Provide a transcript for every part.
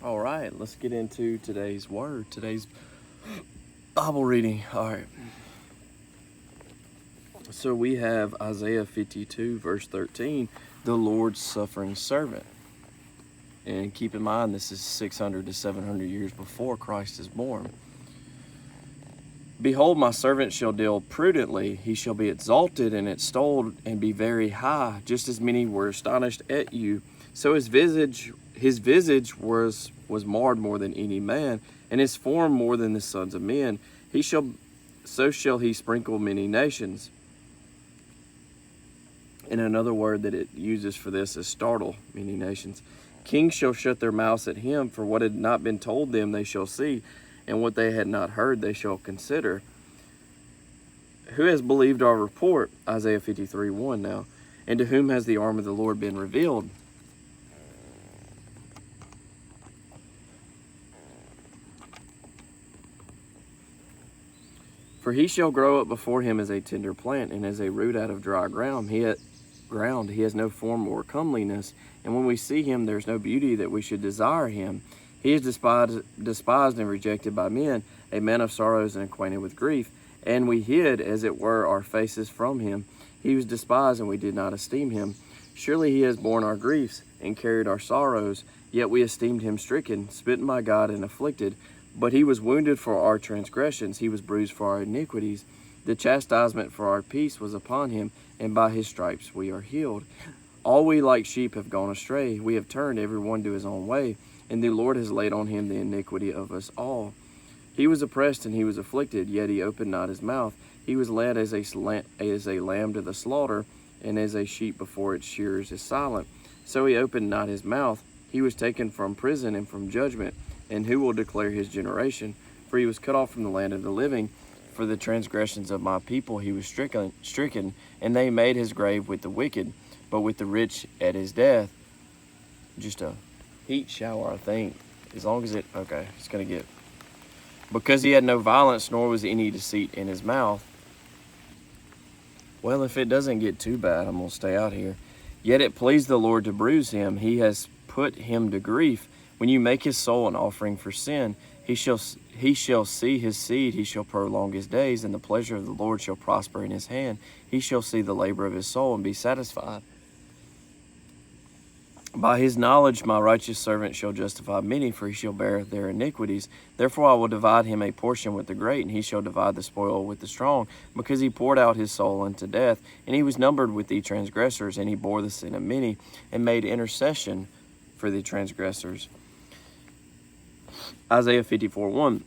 All right, let's get into today's word, today's Bible reading. All right. So we have Isaiah 52, verse 13, the Lord's suffering servant. And keep in mind, this is 600 to 700 years before Christ is born. Behold, my servant shall deal prudently. He shall be exalted and extolled and be very high, just as many were astonished at you. So his visage was marred more than any man, and his form more than the sons of men. So shall he sprinkle many nations. And another word that it uses for this is startle many nations. Kings shall shut their mouths at him, for what had not been told them they shall see, and what they had not heard they shall consider. Who has believed our report? Isaiah 53:1 now. And to whom has the arm of the Lord been revealed? For he shall grow up before him as a tender plant, and as a root out of dry ground. He has no form or comeliness, and when we see him, there is no beauty that we should desire him. He is despised and rejected by men, a man of sorrows and acquainted with grief. And we hid, as it were, our faces from him. He was despised, and we did not esteem him. Surely he has borne our griefs and carried our sorrows, yet we esteemed him stricken, smitten by God, and afflicted. But he was wounded for our transgressions, he was bruised for our iniquities. The chastisement for our peace was upon him, and by his stripes we are healed. All we like sheep have gone astray. We have turned every one to his own way, and the Lord has laid on him the iniquity of us all. He was oppressed and he was afflicted, yet he opened not his mouth. He was led as a lamb to the slaughter, and as a sheep before its shearers is silent. So he opened not his mouth. He was taken from prison and from judgment. And who will declare his generation? For he was cut off from the land of the living. For the transgressions of my people he was stricken, and they made his grave with the wicked, but with the rich at his death. Just a heat shower, I think. As long as it's going to get. Because he had no violence, nor was any deceit in his mouth. Well, if it doesn't get too bad, I'm going to stay out here. Yet it pleased the Lord to bruise him. He has put him to grief. When you make his soul an offering for sin, he shall see his seed, he shall prolong his days, and the pleasure of the Lord shall prosper in his hand. He shall see the labor of his soul and be satisfied. By his knowledge my righteous servant shall justify many, for he shall bear their iniquities. Therefore I will divide him a portion with the great, and he shall divide the spoil with the strong, because he poured out his soul unto death, and he was numbered with the transgressors, and he bore the sin of many, and made intercession for the transgressors. Isaiah 54:1.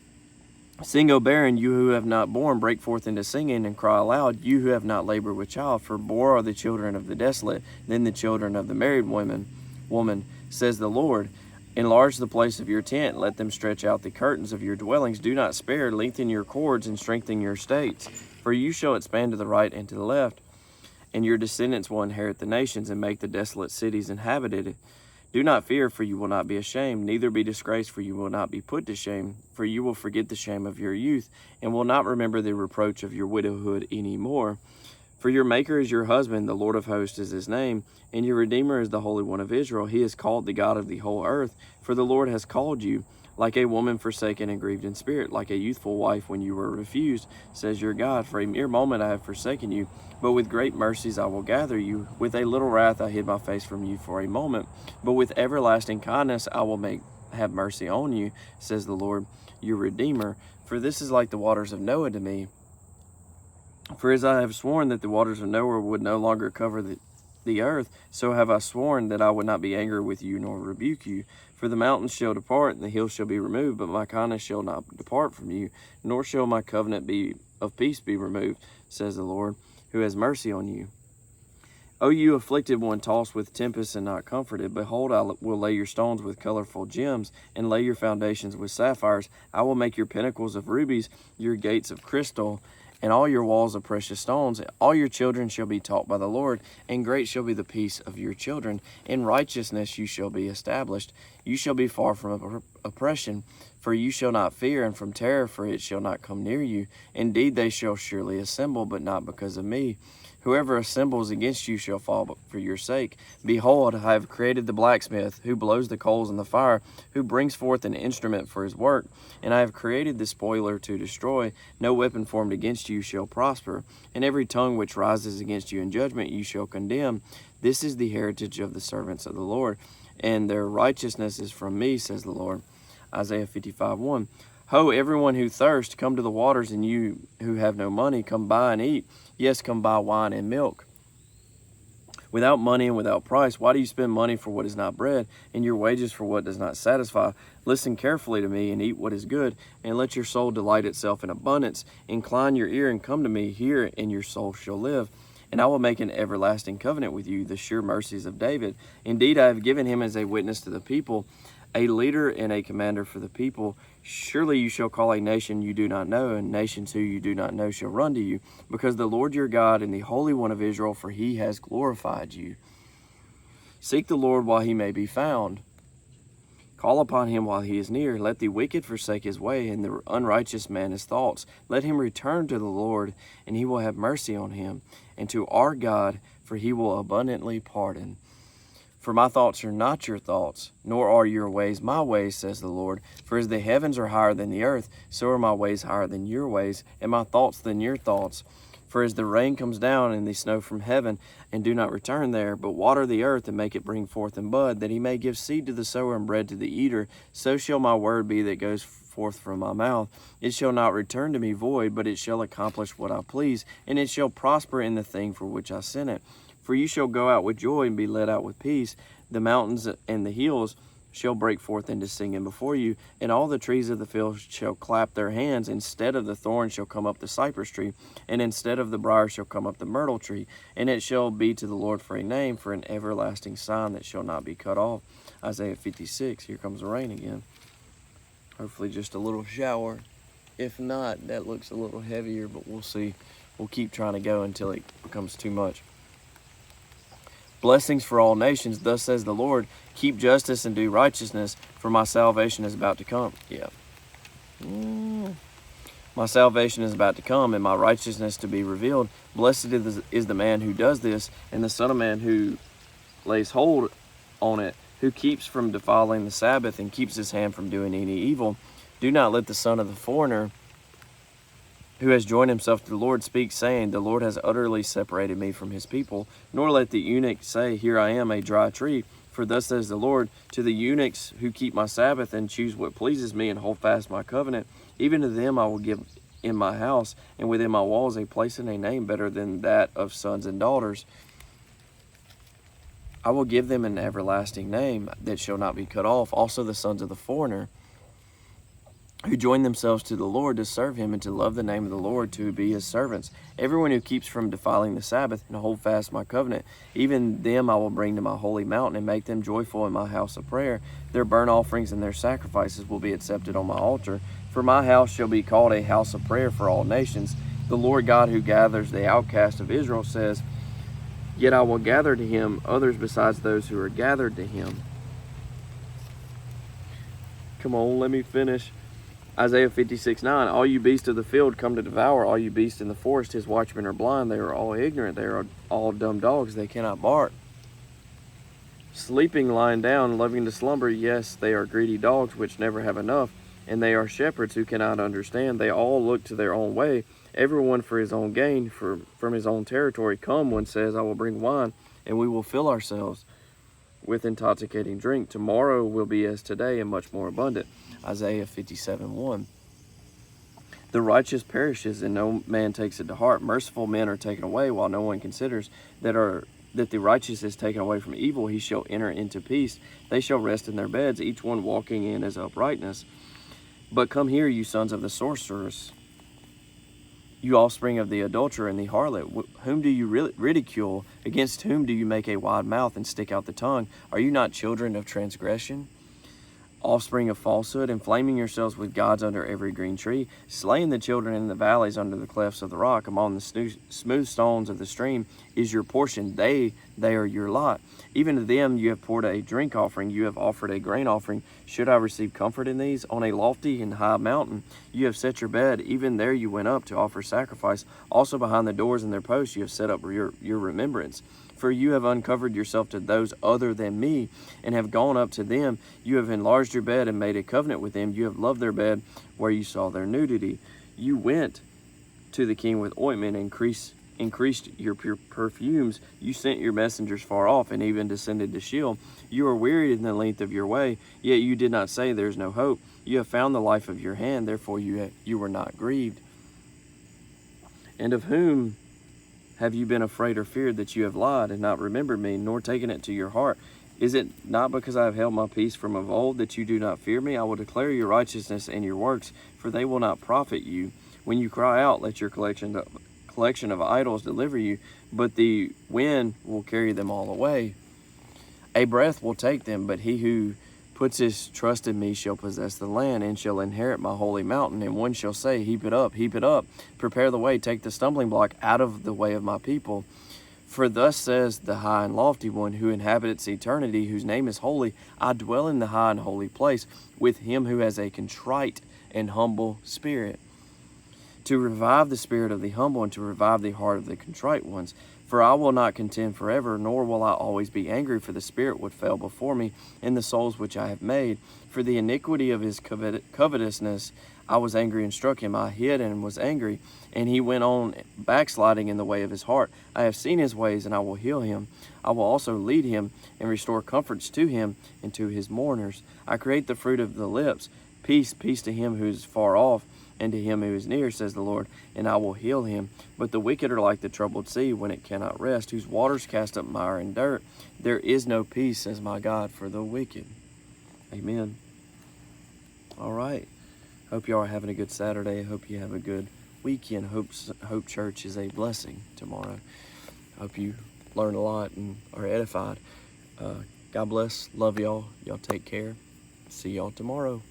Sing, O barren, you who have not borne, break forth into singing, and cry aloud, you who have not labored with child. For more are the children of the desolate than the children of the married woman, says the Lord. Enlarge the place of your tent, let them stretch out the curtains of your dwellings. Do not spare, lengthen your cords, and strengthen your stakes. For you shall expand to the right and to the left, and your descendants will inherit the nations, and make the desolate cities inhabited. Do not fear, for you will not be ashamed, neither be disgraced, for you will not be put to shame. For you will forget the shame of your youth, and will not remember the reproach of your widowhood any more. For your Maker is your husband, the Lord of hosts is his name, and your Redeemer is the Holy One of Israel. He is called the God of the whole earth, for the Lord has called you. Like a woman forsaken and grieved in spirit, like a youthful wife when you were refused, says your God. For a mere moment I have forsaken you, but with great mercies I will gather you. With a little wrath I hid my face from you for a moment, but with everlasting kindness I will have mercy on you, says the Lord, your Redeemer. For this is like the waters of Noah to me. For as I have sworn that the waters of Noah would no longer cover the earth, so have I sworn that I would not be angry with you nor rebuke you. For the mountains shall depart and the hills shall be removed, but my kindness shall not depart from you, nor shall my covenant of peace be removed, says the Lord, who has mercy on you. O you afflicted one, tossed with tempests and not comforted, behold, I will lay your stones with colorful gems, and lay your foundations with sapphires. I will make your pinnacles of rubies, your gates of crystal, and all your walls of precious stones. All your children shall be taught by the Lord, and great shall be the peace of your children. In righteousness you shall be established. You shall be far from oppression, for you shall not fear, and from terror, for it shall not come near you. Indeed, they shall surely assemble, but not because of me. Whoever assembles against you shall fall for your sake. Behold, I have created the blacksmith, who blows the coals in the fire, who brings forth an instrument for his work. And I have created the spoiler to destroy. No weapon formed against you shall prosper, and every tongue which rises against you in judgment you shall condemn. This is the heritage of the servants of the Lord, and their righteousness is from me, says the Lord. Isaiah 55:1. Ho, everyone who thirsts, come to the waters, and you who have no money, come buy and eat. Yes, come buy wine and milk. Without money and without price, why do you spend money for what is not bread, and your wages for what does not satisfy? Listen carefully to me, and eat what is good, and let your soul delight itself in abundance. Incline your ear and come to me, hear, and your soul shall live. And I will make an everlasting covenant with you, the sure mercies of David. Indeed, I have given him as a witness to the people, a leader and a commander for the people. Surely you shall call a nation you do not know, and nations who you do not know shall run to you, because the Lord your God and the Holy One of Israel, for he has glorified you. Seek the Lord while he may be found. Call upon him while he is near. Let the wicked forsake his way, and the unrighteous man his thoughts. Let him return to the Lord, and he will have mercy on him, and to our God, for he will abundantly pardon. For my thoughts are not your thoughts, nor are your ways my ways, says the Lord. For as the heavens are higher than the earth, so are my ways higher than your ways, and my thoughts than your thoughts. For as the rain comes down and the snow from heaven, and do not return there, but water the earth and make it bring forth and bud, that he may give seed to the sower and bread to the eater, so shall my word be that goes forth from my mouth. It shall not return to me void, but it shall accomplish what I please, and it shall prosper in the thing for which I sent it. For you shall go out with joy and be led out with peace. The mountains and the hills shall break forth into singing before you, and all the trees of the field shall clap their hands. Instead of the thorn shall come up the cypress tree, and instead of the briar shall come up the myrtle tree. And it shall be to the Lord for a name, for an everlasting sign that shall not be cut off. Isaiah 56. Here comes the rain again. Hopefully just a little shower. If not, that looks a little heavier, but we'll see. We'll keep trying to go until it becomes too much. Blessings for all nations, thus says the Lord, keep justice and do righteousness, for my salvation is about to come. Yeah. My salvation is about to come, and my righteousness to be revealed. Blessed is the man who does this, and the Son of Man who lays hold on it, who keeps from defiling the Sabbath, and keeps his hand from doing any evil. Do not let the son of the foreigner, who has joined himself to the Lord, speak, saying, the Lord has utterly separated me from his people. Nor let the eunuch say, here I am, a dry tree. For thus says the Lord, to the eunuchs who keep my Sabbath and choose what pleases me and hold fast my covenant, even to them I will give in my house and within my walls a place and a name better than that of sons and daughters. I will give them an everlasting name that shall not be cut off. Also the sons of the foreigner, who join themselves to the Lord to serve him and to love the name of the Lord, to be his servants. Everyone who keeps from defiling the Sabbath and hold fast my covenant, even them I will bring to my holy mountain and make them joyful in my house of prayer. Their burnt offerings and their sacrifices will be accepted on my altar. For my house shall be called a house of prayer for all nations. The Lord God who gathers the outcast of Israel says, yet I will gather to him others besides those who are gathered to him. Come on, let me finish. Isaiah 56:9, all you beasts of the field come to devour, all you beasts in the forest, his watchmen are blind, they are all ignorant, they are all dumb dogs, they cannot bark. Sleeping, lying down, loving to slumber, yes, they are greedy dogs which never have enough, and they are shepherds who cannot understand. They all look to their own way, everyone for his own gain, from his own territory. Come, one says, I will bring wine, and we will fill ourselves with intoxicating drink. Tomorrow will be as today, and much more abundant. Isaiah 57:1. The righteous perishes, and no man takes it to heart. Merciful men are taken away, while no one considers that the righteous is taken away from evil. He shall enter into peace. They shall rest in their beds, each one walking in his uprightness. But come here, you sons of the sorceress, you offspring of the adulterer and the harlot. Whom do you ridicule? Against whom do you make a wide mouth and stick out the tongue? Are you not children of transgression? offspring of falsehood, inflaming yourselves with gods under every green tree, slaying the children in the valleys under the clefts of the rock, among the smooth stones of the stream is your portion. They are your lot. Even to them you have poured a drink offering, you have offered a grain offering. Should I receive comfort in these? On a lofty and high mountain you have set your bed, even there you went up to offer sacrifice. Also behind the doors and their posts you have set up your remembrance. For you have uncovered yourself to those other than me, and have gone up to them. You have enlarged your bed and made a covenant with them. You have loved their bed where you saw their nudity. You went to the king with ointment, and increased your perfumes. You sent your messengers far off, and even descended to Sheol. You are wearied in the length of your way, yet you did not say, there is no hope. You have found the life of your hand, therefore you were not grieved. And of whom have you been afraid or feared, that you have lied and not remembered me, nor taken it to your heart? Is it not because I have held my peace from of old that you do not fear me? I will declare your righteousness and your works, for they will not profit you. When you cry out, let your collection of idols deliver you, but the wind will carry them all away. A breath will take them, but he who puts his trust in me shall possess the land, and shall inherit my holy mountain. And one shall say, heap it up, prepare the way, take the stumbling block out of the way of my people. For thus says the high and lofty one, who inhabits eternity, whose name is holy, I dwell in the high and holy place, with him who has a contrite and humble spirit, to revive the spirit of the humble, and to revive the heart of the contrite ones. For I will not contend forever, nor will I always be angry, for the spirit would fail before me, and the souls which I have made. For the iniquity of his covetousness I was angry and struck him. I hid and was angry, and he went on backsliding in the way of his heart. I have seen his ways, and I will heal him. I will also lead him, and restore comforts to him and to his mourners. I create the fruit of the lips. Peace, peace to him who is far off, and to him who is near, says the Lord, and I will heal him. But the wicked are like the troubled sea, when it cannot rest, whose waters cast up mire and dirt. There is no peace, says my God, for the wicked. Amen. All right. Hope you are having a good Saturday. Hope you have a good weekend. Hope Church is a blessing tomorrow. Hope you learn a lot and are edified. God bless. Love y'all. Y'all take care. See y'all tomorrow.